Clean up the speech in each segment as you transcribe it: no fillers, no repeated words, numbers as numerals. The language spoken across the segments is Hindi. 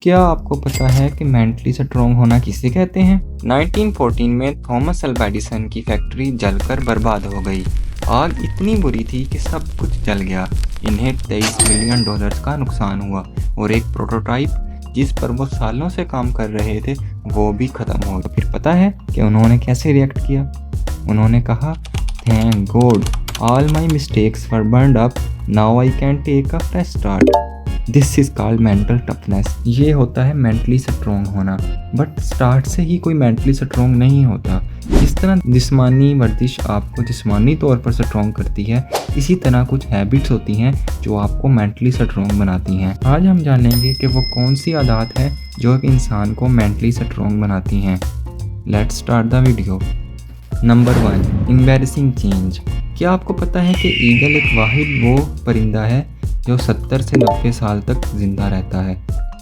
क्या आपको पता है कि मेंटली स्ट्रॉन्ग होना किसे कहते हैं? 1914 में थॉमस अल्वा एडिसन की फैक्ट्री जलकर बर्बाद हो गई। आग इतनी बुरी थी कि सब कुछ जल गया। इन्हें $23 मिलियन का नुकसान हुआ और एक प्रोटोटाइप जिस पर वो सालों से काम कर रहे थे वो भी खत्म हो गया। फिर पता है कि उन्होंने कैसे रिएक्ट किया? उन्होंने कहा, thank God all my mistakes were burned up, now I can take a fresh start. This is called mental toughness. ये होता है मेंटली स्ट्रॉन्ग होना। बट स्टार्ट से ही कोई मेंटली स्ट्रॉन्ग नहीं होता। जिस तरह जिस्मानी वर्जिश आपको जिस्मानी तौर पर स्ट्रॉन्ग करती है, इसी तरह कुछ हैबिट्स होती हैं जो आपको मेंटली स्ट्रॉन्ग बनाती हैं। आज हम जानेंगे कि वो कौन सी आदत है जो एक इंसान को मेंटली स्ट्रॉन्ग बनाती हैं। Let's start the video. Number 1, embarrassing change. क्या आपको पता है कि ईगल एक वाहिद वो परिंदा है जो 70 से 90 साल तक ज़िंदा रहता है,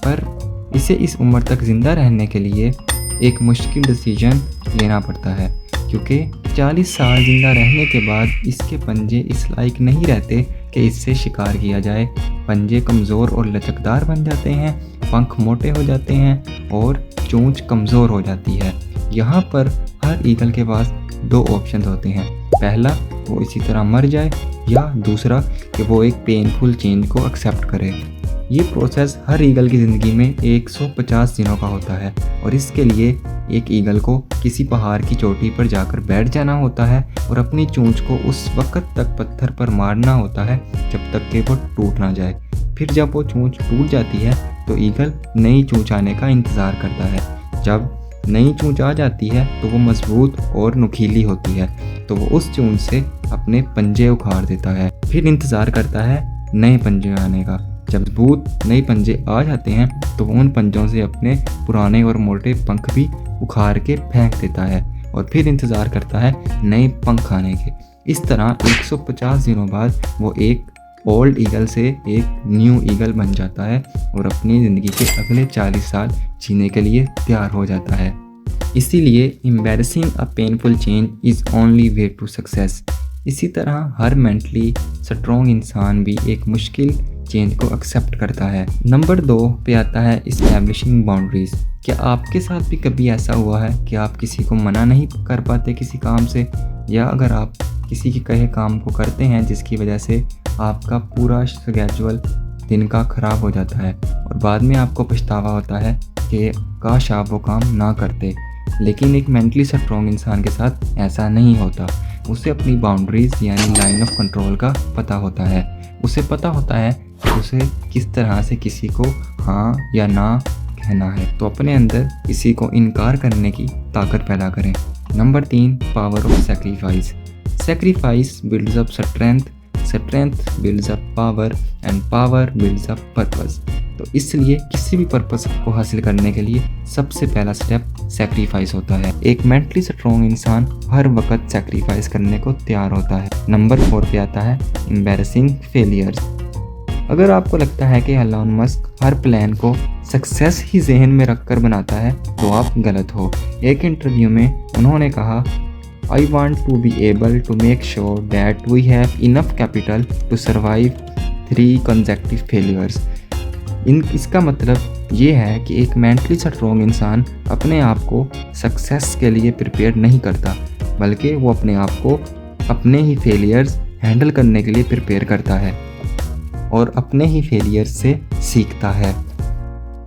पर इसे इस उम्र तक ज़िंदा रहने के लिए एक मुश्किल डिसीजन लेना पड़ता है, क्योंकि 40 साल ज़िंदा रहने के बाद इसके पंजे इस लायक नहीं रहते कि इससे शिकार किया जाए। पंजे कमज़ोर और लचकदार बन जाते हैं, पंख मोटे हो जाते हैं और चोंच कमज़ोर हो जाती है। यहाँ पर हर ईगल के पास 2 ऑप्शन होते हैं। पहला, वो इसी तरह मर जाए, या दूसरा कि वो एक पेनफुल चेंज को एक्सेप्ट करे। ये प्रोसेस हर ईगल की ज़िंदगी में 150 दिनों का होता है और इसके लिए एक ईगल को किसी पहाड़ की चोटी पर जाकर बैठ जाना होता है और अपनी चोंच को उस वक्त तक पत्थर पर मारना होता है जब तक कि वो टूट ना जाए। फिर जब वो चोंच टूट जाती है तो ईगल नई चोंच आने का इंतज़ार करता है। जब नई चोंच आ जाती है तो वो मजबूत और नुकीली होती है, तो वो उस चोंच से अपने पंजे उखाड़ देता है। फिर इंतज़ार करता है नए पंजे आने का। जब मजबूत नए पंजे आ जाते हैं तो वो उन पंजों से अपने पुराने और मोटे पंख भी उखाड़ के फेंक देता है और फिर इंतज़ार करता है नए पंख आने के। इस तरह 150 दिनों बाद वो एक ओल्ड ईगल से एक न्यू ईगल बन जाता है और अपनी ज़िंदगी के अगले 40 साल जीने के लिए तैयार हो जाता है। इसीलिए embracing a painful change is only way to success. इसी तरह हर मेंटली स्ट्रॉन्ग इंसान भी एक मुश्किल चेंज को एक्सेप्ट करता है। नंबर 2 पे आता है इस्टेब्लिशिंग बाउंड्रीज। क्या आपके साथ भी कभी ऐसा हुआ है कि आप किसी को मना नहीं कर पाते किसी काम से, या अगर आप किसी के कहे काम को करते हैं जिसकी वजह से आपका पूरा शेड्यूल दिन का ख़राब हो जाता है और बाद में आपको पछतावा होता है कि काश आप वो काम ना करते। लेकिन एक मेंटली स्ट्रॉन्ग इंसान के साथ ऐसा नहीं होता। उसे अपनी बाउंड्रीज यानी लाइन ऑफ कंट्रोल का पता होता है। उसे पता होता है कि उसे किस तरह से किसी को हाँ या ना कहना है, तो अपने अंदर किसी को इनकार करने की ताकत पैदा करें। Number 3, power of sacrifice. Sacrifice builds up strength, strength builds up power and power builds up purpose. तो इसलिए किसी भी पर्पस को हासिल करने के लिए सबसे पहला स्टेप सैक्रिफाइस होता है। एक मेंटली स्ट्रॉन्ग इंसान हर वक्त सैक्रिफाइस करने को तैयार होता है। नंबर 4 पे आता है एम्बैरेसिंग फेलियर्स। अगर आपको लगता है कि एलन मस्क हर प्लान को सक्सेस ही जहन में रखकर बनाता है तो आप गलत हो। एक इंटरव्यू में उन्होंने कहा, I want to be able to make sure that we have enough capital to survive 3 consecutive failures। इसका मतलब ये है कि एक मेंटली स्ट्रॉन्ग इंसान अपने आप को सक्सेस के लिए प्रिपेयर नहीं करता, बल्कि वो अपने आप को अपने ही फेलियर्स हैंडल करने के लिए प्रिपेयर करता है और अपने ही फेलियर्स से सीखता है।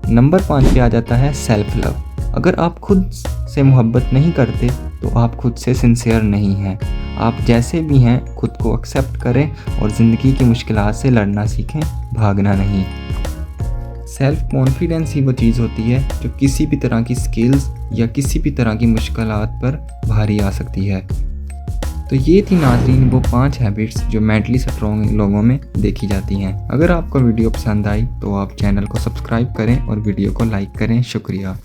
नंबर 5 पे आ जाता है सेल्फ लव। अगर आप खुद से मोहब्बत नहीं करते तो आप खुद से सिंसियर नहीं हैं। आप जैसे भी हैं खुद को एक्सेप्ट करें और ज़िंदगी की मुश्किलात से लड़ना सीखें, भागना नहीं। सेल्फ कॉन्फिडेंस ही वो चीज़ होती है जो किसी भी तरह की स्किल्स या किसी भी तरह की मुश्किलात पर भारी आ सकती है। तो ये थी नाज़रीन वो 5 हैबिट्स जो मेंटली स्ट्रॉन्ग लोगों में देखी जाती हैं। अगर आपको वीडियो पसंद आई तो आप चैनल को सब्सक्राइब करें और वीडियो को लाइक करें। शुक्रिया।